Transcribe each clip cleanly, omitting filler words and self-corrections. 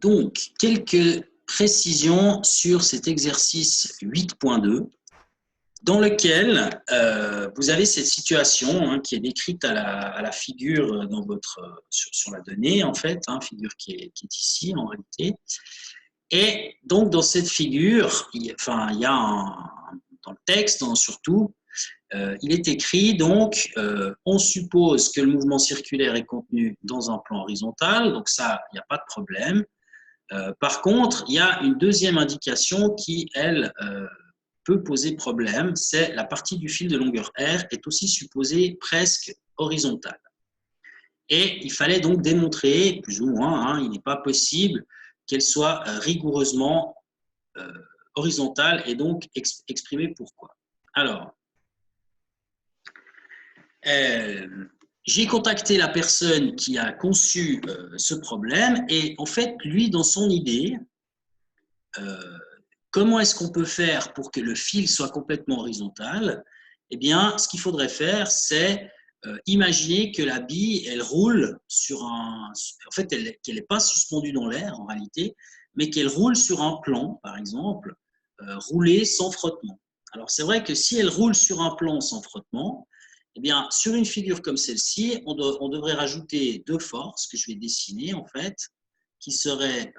Donc, quelques précisions sur cet exercice 8.2 dans lequel vous avez cette situation qui est décrite à la figure dans sur la donnée, en fait, figure qui est ici en réalité. Et donc, dans cette figure, il y a dans le texte, surtout, il est écrit, donc, on suppose que le mouvement circulaire est contenu dans un plan horizontal, donc ça, il n'y a pas de problème. Par contre, il y a une deuxième indication qui, elle, peut poser problème, c'est la partie du fil de longueur R est aussi supposée presque horizontale. Et il fallait donc démontrer, plus ou moins, il n'est pas possible qu'elle soit rigoureusement horizontale et donc exprimer pourquoi. Alors, j'ai contacté la personne qui a conçu ce problème et en fait, lui, dans son idée, comment est-ce qu'on peut faire pour que le fil soit complètement horizontal? Eh bien, ce qu'il faudrait faire, c'est imaginer que la bille, elle roule sur un… En fait, qu'elle n'est pas suspendue dans l'air, en réalité, mais qu'elle roule sur un plan, par exemple, roulé sans frottement. Alors, c'est vrai que si elle roule sur un plan sans frottement, eh bien, sur une figure comme celle-ci, on devrait rajouter deux forces que je vais dessiner, en fait, qui seraient…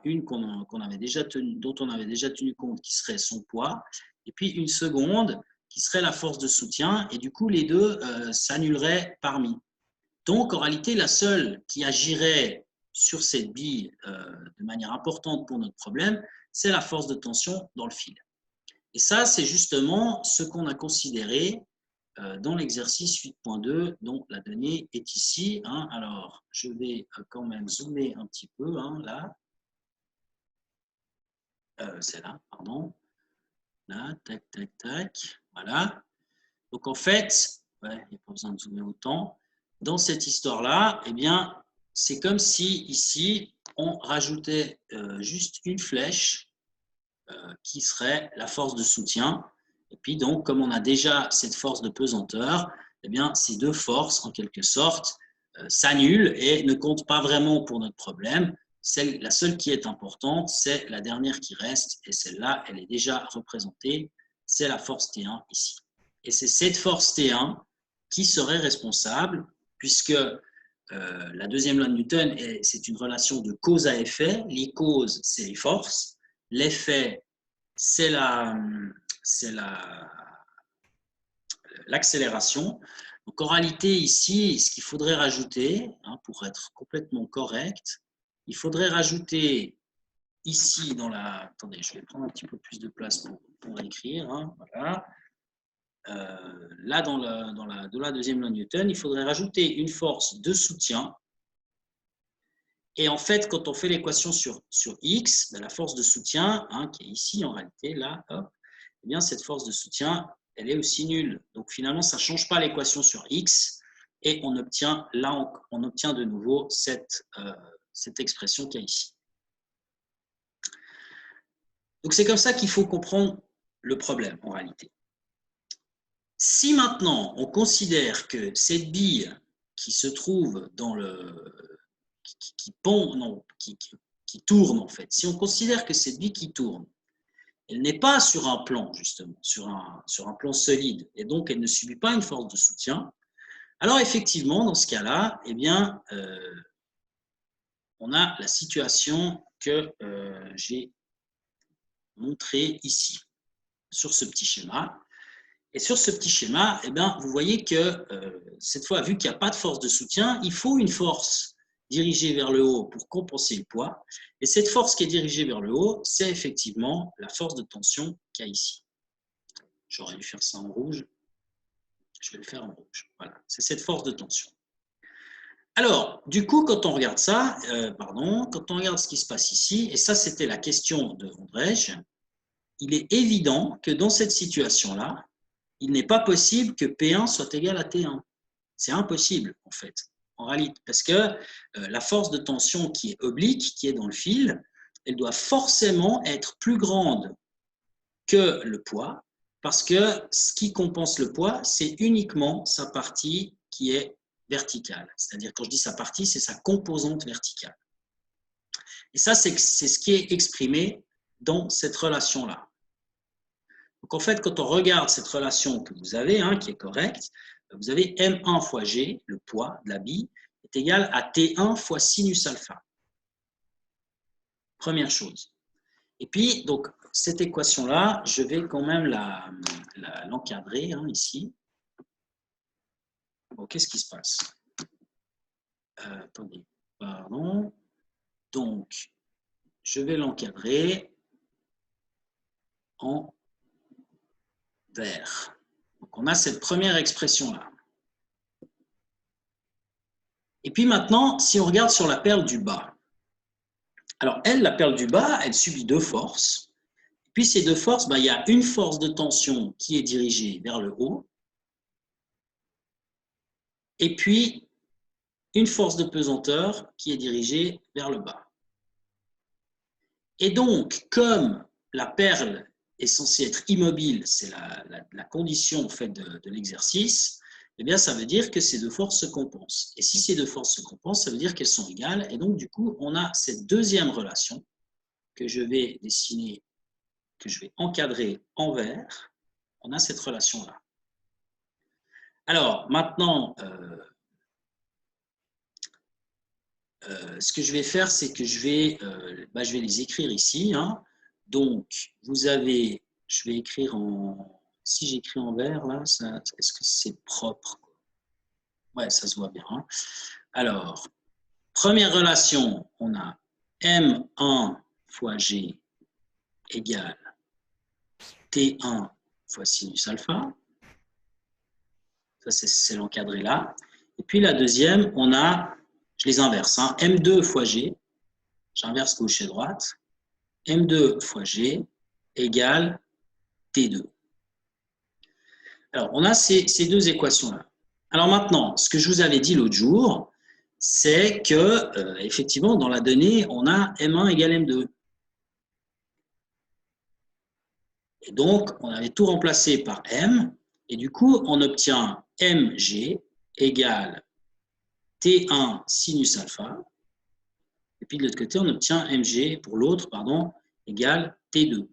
une dont on avait déjà tenu compte, qui serait son poids, et puis une seconde qui serait la force de soutien, et du coup, les deux s'annuleraient parmi. Donc, en réalité, la seule qui agirait sur cette bille de manière importante pour notre problème, c'est la force de tension dans le fil. Et ça, c'est justement ce qu'on a considéré dans l'exercice 8.2, dont la donnée est ici. Alors, je vais quand même zoomer un petit peu, là. C'est là, pardon. Là, tac, tac, tac. Voilà. Donc, en fait, il n'y a pas besoin de zoomer autant. Dans cette histoire-là, eh bien, c'est comme si, ici, on rajoutait juste une flèche qui serait la force de soutien. Et puis, donc, comme on a déjà cette force de pesanteur, eh bien, ces deux forces, en quelque sorte, s'annulent et ne comptent pas vraiment pour notre problème. La seule qui est importante, c'est la dernière qui reste, et celle-là, elle est déjà représentée, c'est la force T1 ici. Et c'est cette force T1 qui serait responsable, puisque la deuxième loi de Newton, c'est une relation de cause à effet. Les causes, c'est les forces. L'effet, c'est l'accélération. Donc en réalité, ici, ce qu'il faudrait rajouter, pour être complètement correct, il faudrait rajouter ici dans la… Attendez, je vais prendre un petit peu plus de place pour écrire. Voilà. Là, dans la deuxième loi de Newton, il faudrait rajouter une force de soutien. Et en fait, quand on fait l'équation sur X, la force de soutien, qui est ici en réalité, là, hop, eh bien, cette force de soutien, elle est aussi nulle. Donc finalement, ça ne change pas l'équation sur X et on obtient de nouveau cette expression qu'il y a ici. Donc c'est comme ça qu'il faut comprendre le problème en réalité. Si maintenant on considère que cette bille qui se trouve dans qui tourne en fait, si on considère que cette bille qui tourne, elle n'est pas sur un plan, justement, sur un plan solide, et donc elle ne subit pas une force de soutien, alors effectivement, dans ce cas-là, eh bien, on a la situation que j'ai montrée ici, sur ce petit schéma. Et sur ce petit schéma, eh bien, vous voyez que cette fois, vu qu'il n'y a pas de force de soutien, il faut une force dirigée vers le haut pour compenser le poids. Et cette force qui est dirigée vers le haut, c'est effectivement la force de tension qu'il y a ici. J'aurais dû faire ça en rouge. Je vais le faire en rouge. Voilà, c'est cette force de tension. Alors, du coup, quand on regarde ça, quand on regarde ce qui se passe ici, et ça, c'était la question de Ondrej, il est évident que dans cette situation-là, il n'est pas possible que P1 soit égal à T1. C'est impossible, en fait, en réalité, parce que la force de tension qui est oblique, qui est dans le fil, elle doit forcément être plus grande que le poids, parce que ce qui compense le poids, c'est uniquement sa partie qui est verticale. C'est-à-dire, quand je dis sa partie, c'est sa composante verticale. Et ça, c'est ce qui est exprimé dans cette relation-là. Donc, en fait, quand on regarde cette relation que vous avez, qui est correcte, vous avez M1 fois G, le poids de la bille, est égal à T1 fois sinus alpha. Première chose. Et puis, donc, cette équation-là, je vais quand même l'encadrer ici. Bon, qu'est-ce qui se passe? Attendez, pardon. Donc, je vais l'encadrer en vert. Donc, on a cette première expression-là. Et puis maintenant, si on regarde sur la perle du bas, alors elle, la perle du bas, elle subit deux forces. Puis ces deux forces, il y a une force de tension qui est dirigée vers le haut, et puis une force de pesanteur qui est dirigée vers le bas. Et donc, comme la perle est censée être immobile, c'est la condition en fait, de l'exercice, eh bien, ça veut dire que ces deux forces se compensent. Et si ces deux forces se compensent, ça veut dire qu'elles sont égales. Et donc, du coup, on a cette deuxième relation que je vais dessiner, que je vais encadrer en vert. On a cette relation-là. Alors, maintenant, ce que je vais faire, c'est que je vais les écrire ici. Donc, vous avez, je vais écrire en, si j'écris en vert, là, est-ce que c'est propre? Ouais, ça se voit bien. Alors, première relation, on a M1 fois G égale T1 fois sinus alpha. Ça, c'est l'encadré là. Et puis la deuxième, on a, je les inverse, M2 fois G, j'inverse gauche et droite, M2 fois G égale T2. Alors, on a ces deux équations-là. Alors maintenant, ce que je vous avais dit l'autre jour, c'est que, effectivement, dans la donnée, on a M1 égale M2. Et donc, on avait tout remplacé par M, et du coup, on obtient Mg égale T1 sinus alpha, et puis de l'autre côté, on obtient Mg, pour l'autre, pardon, égale T2.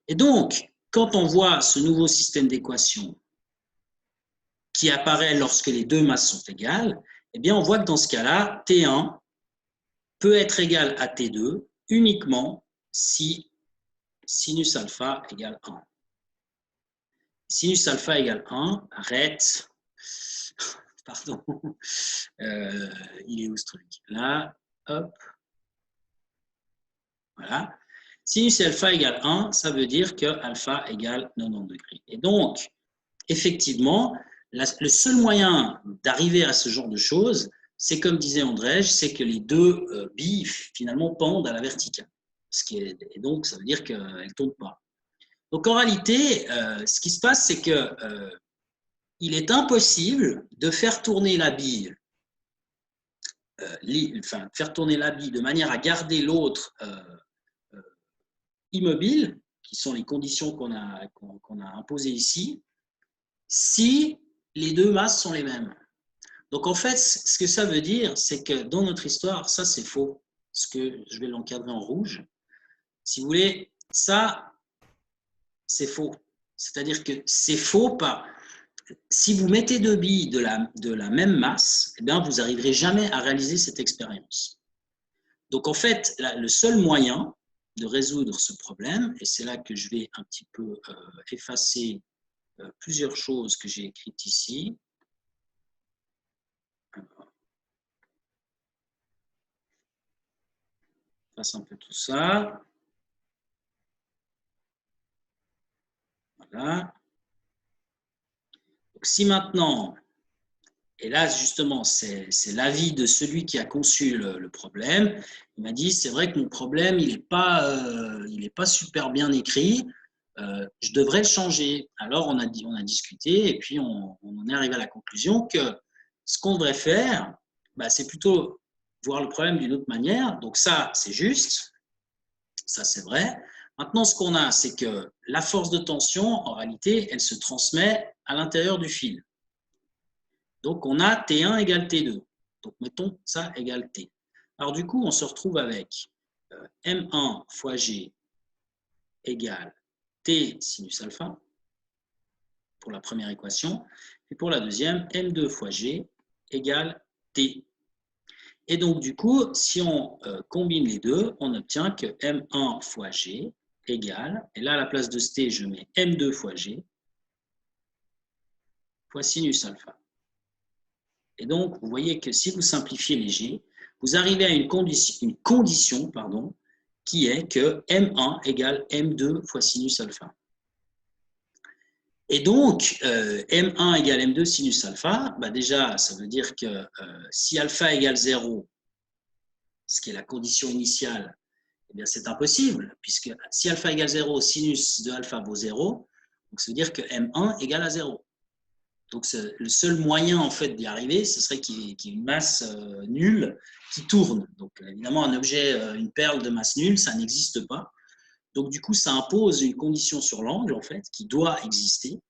Et donc, quand on voit ce nouveau système d'équations qui apparaît lorsque les deux masses sont égales, eh bien, on voit que dans ce cas-là, T1 peut être égal à T2 uniquement si sinus alpha égale 1. Sinus alpha égale 1, arrête. Pardon. Il est où ce truc? Là, hop. Voilà. Sinus alpha égale 1, ça veut dire que alpha égale 90 degrés. Et donc, effectivement, le seul moyen d'arriver à ce genre de choses, c'est comme disait Andrej, c'est que les deux billes finalement pendent à la verticale. Et donc, ça veut dire qu'elles ne tombent pas. Donc, en réalité, ce qui se passe, c'est que il est impossible de faire tourner la bille, faire tourner la bille de manière à garder l'autre immobile, qui sont les conditions qu'on a imposées ici, si les deux masses sont les mêmes. Donc, en fait, ce que ça veut dire, c'est que dans notre histoire, ça, c'est faux. Ce que je vais l'encadrer en rouge. Si vous voulez, ça, c'est faux. C'est-à-dire que c'est faux par... Si vous mettez deux billes de la même masse, eh bien, vous n'arriverez jamais à réaliser cette expérience. Donc, en fait, le seul moyen de résoudre ce problème, et c'est là que je vais un petit peu effacer plusieurs choses que j'ai écrites ici. Je fasse un peu tout ça. Voilà. Donc, si maintenant, et là justement, c'est l'avis de celui qui a conçu le problème, il m'a dit, c'est vrai que mon problème, il n'est pas super bien écrit, je devrais le changer. Alors, on a discuté et puis on en est arrivé à la conclusion que ce qu'on devrait faire, c'est plutôt voir le problème d'une autre manière. Donc ça, c'est juste, ça c'est vrai. Maintenant, ce qu'on a, c'est que la force de tension, en réalité, elle se transmet à l'intérieur du fil. Donc, on a T1 égale T2. Donc, mettons ça égale T. Alors, du coup, on se retrouve avec M1 fois G égale T sinus alpha pour la première équation. Et pour la deuxième, M2 fois G égale T. Et donc, du coup, si on combine les deux, on obtient que M1 fois G égale, et là, à la place de ce T, je mets M2 fois G fois sinus alpha. Et donc, vous voyez que si vous simplifiez les G, vous arrivez à une condition qui est que M1 égale M2 fois sinus alpha. Et donc, M1 égale M2 sinus alpha, bah déjà, ça veut dire que si alpha égale 0, ce qui est la condition initiale, eh bien c'est impossible, puisque si alpha égale 0, sinus de alpha vaut 0, donc ça veut dire que M1 égale à 0. Donc le seul moyen en fait d'y arriver, ce serait qu'il y ait une masse nulle qui tourne. Donc évidemment, un objet, une perle de masse nulle, ça n'existe pas. Donc du coup, ça impose une condition sur l'angle en fait qui doit exister.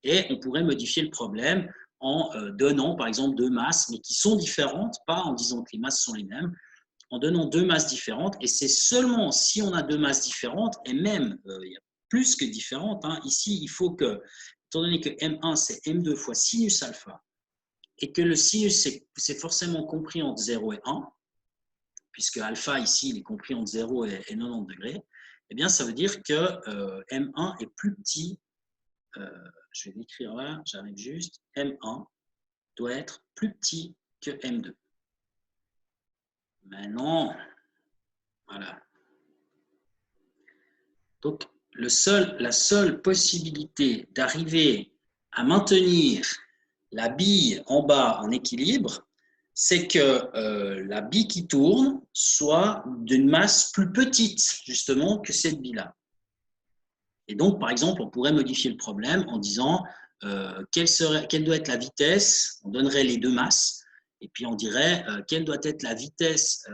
Et on pourrait modifier le problème en donnant, par exemple, deux masses, mais qui sont différentes, pas en disant que les masses sont les mêmes, en donnant deux masses différentes. Et c'est seulement si on a deux masses différentes, et même il y a plus que différentes, hein, ici, il faut que, étant donné que M1, c'est M2 fois sinus alpha, et que le sinus, c'est forcément compris entre 0 et 1, puisque alpha, ici, il est compris entre 0 et 90 degrés, eh bien, ça veut dire que M1 est plus petit. Je vais l'écrire là, j'arrive juste. M1 doit être plus petit que M2. Mais non, voilà. Donc, la seule possibilité d'arriver à maintenir la bille en bas en équilibre, c'est que la bille qui tourne soit d'une masse plus petite, justement, que cette bille-là. Et donc, par exemple, on pourrait modifier le problème en disant quelle doit être la vitesse, on donnerait les deux masses, et puis on dirait quelle doit être la vitesse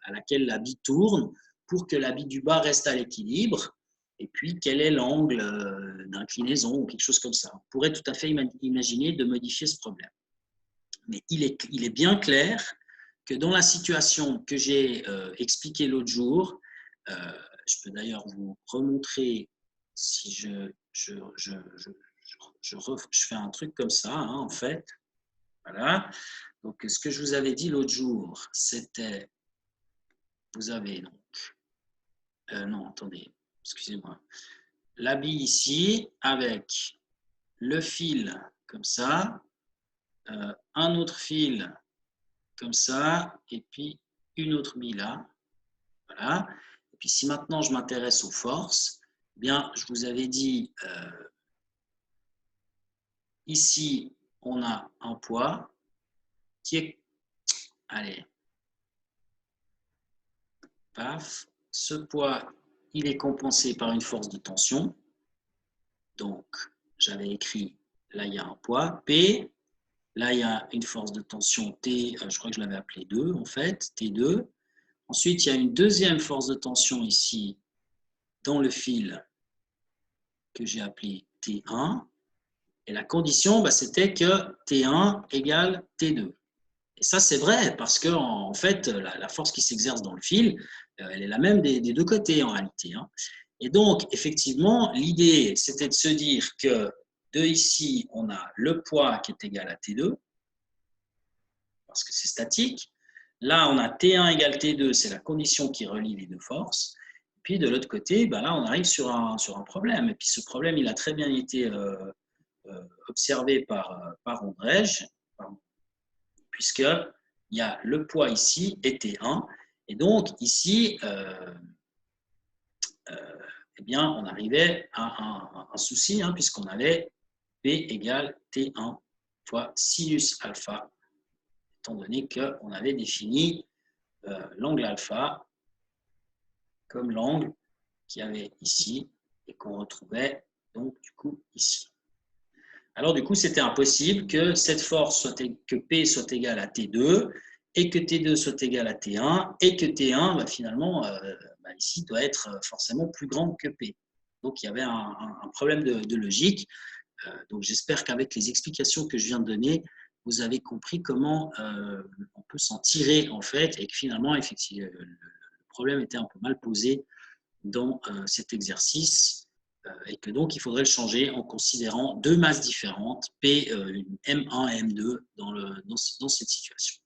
à laquelle la bille tourne pour que la bille du bas reste à l'équilibre, et puis quel est l'angle d'inclinaison ou quelque chose comme ça. On pourrait tout à fait imaginer de modifier ce problème. Mais il est bien clair que dans la situation que j'ai expliquée l'autre jour, je peux d'ailleurs vous remontrer si je fais un truc comme ça, hein, en fait. Voilà. Donc, ce que je vous avais dit l'autre jour, c'était, vous avez donc, non, attendez, excusez-moi, la bille ici avec le fil comme ça, un autre fil comme ça, et puis une autre bille là. Voilà. Et puis si maintenant je m'intéresse aux forces, eh bien, je vous avais dit, ici, on a un poids qui est, allez, paf, ce poids, il est compensé par une force de tension. Donc, j'avais écrit, là, il y a un poids, P. Là, il y a une force de tension T, je crois que je l'avais appelé 2, en fait, T2. Ensuite, il y a une deuxième force de tension ici, dans le fil, que j'ai appelé T1. Et la condition, bah, c'était que T1 égale T2. Et ça, c'est vrai, parce que en fait, la force qui s'exerce dans le fil, elle est la même des deux côtés en réalité. Hein. Et donc, effectivement, l'idée, c'était de se dire que de ici, on a le poids qui est égal à T2, parce que c'est statique. Là, on a T1 égale T2, c'est la condition qui relie les deux forces. Et puis, de l'autre côté, bah, là, on arrive sur un problème. Et puis, ce problème, il a très bien été observé par Ondrej, puisqu'il y a le poids ici et T1. Et donc, ici, eh bien, on arrivait à un souci, hein, puisqu'on avait P égale T1 fois sinus alpha, étant donné qu'on avait défini l'angle alpha comme l'angle qu'il y avait ici et qu'on retrouvait donc du coup ici. Alors du coup, c'était impossible que cette force que P soit égale à T2 et que T2 soit égal à T1 et que T1, bah, finalement, ici, doit être forcément plus grand que P. Donc, il y avait un problème de logique. Donc, j'espère qu'avec les explications que je viens de donner, vous avez compris comment on peut s'en tirer, en fait, et que finalement, effectivement, le problème était un peu mal posé dans cet exercice et que donc il faudrait le changer en considérant deux masses différentes, P, M1 et M2, dans cette situation.